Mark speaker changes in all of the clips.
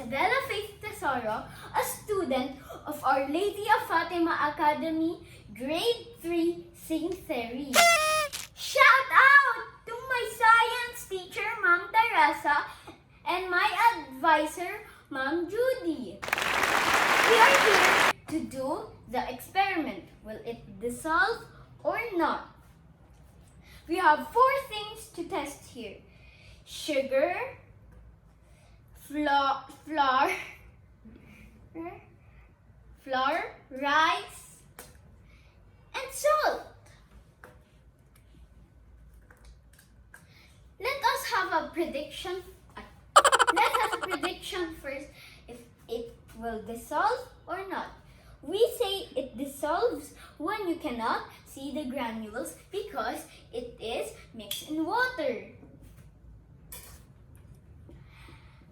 Speaker 1: Isabella Faith Tesoro, a student of Our Lady of Fatima Academy, Grade 3, St. Therese. Shout out to my science teacher, Ma'am Teresa, and my advisor, Ma'am Judy. We are here to do the experiment. Will it dissolve or not? We have 4 things to test here: sugar, flour, rice, and salt. Let us have a prediction. Let's have a prediction first if it will dissolve or not. We say it dissolves when you cannot see the granules because it is mixed in water.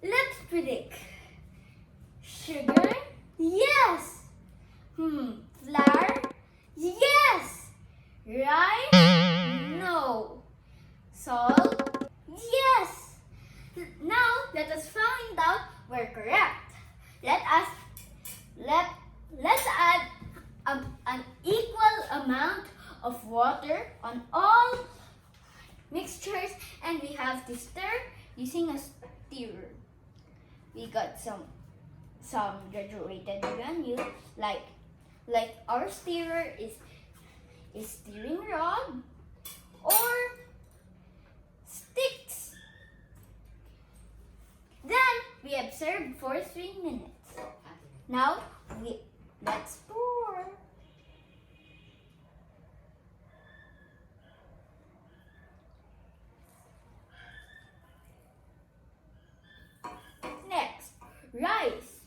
Speaker 1: Let's predict. Sugar? Yes. Flour? Yes. Rice? No. Salt? Yes. Now let us find out we're correct. Let's add an equal amount of water on all mixtures, and we have to stir using a stirrer. We got some graduated granule, like our stirrer is stirring rod or sticks. Then we observe for 3 minutes. Now let's pour. Next, rice.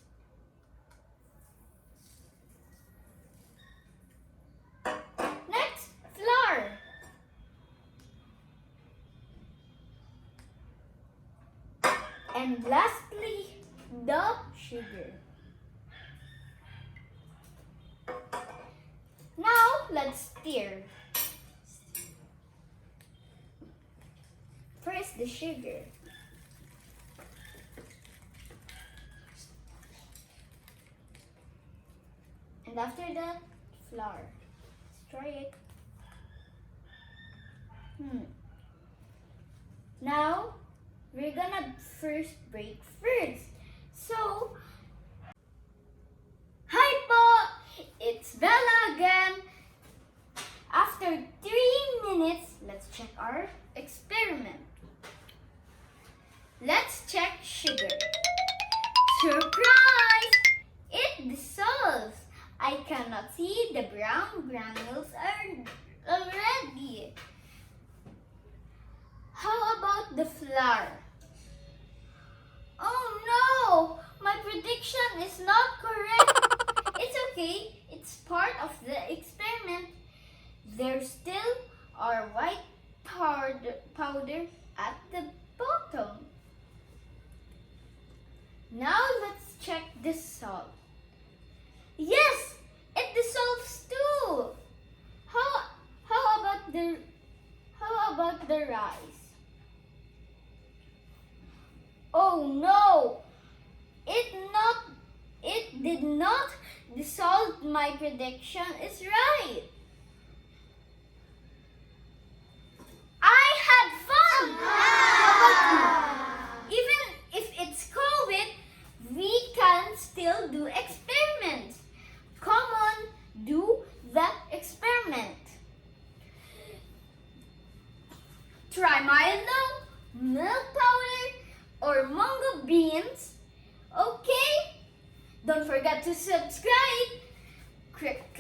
Speaker 1: Next, flour. And lastly, the sugar. Now, let's stir. First, the sugar. And after that, flour. Let's try it. Now, we're gonna first break first. So, hi po! It's Bella again. After 3 minutes, let's check our experiment. Let's check sugar. Surprise! It dissolves. I cannot see the brown granules already. How about the flour? Oh no! My prediction is not correct. It's okay. It's part of the experiment. There still are white powder at the bottom. Now let's check the salt. Yes, it dissolves too. How about the rice? Oh no! It did not dissolve. My prediction is right. I had fun! How about you? Even if it's COVID, we can still do experiments. Come on, do the experiment. Try Milo, milk powder, or mango beans. Okay? Don't forget to subscribe. Click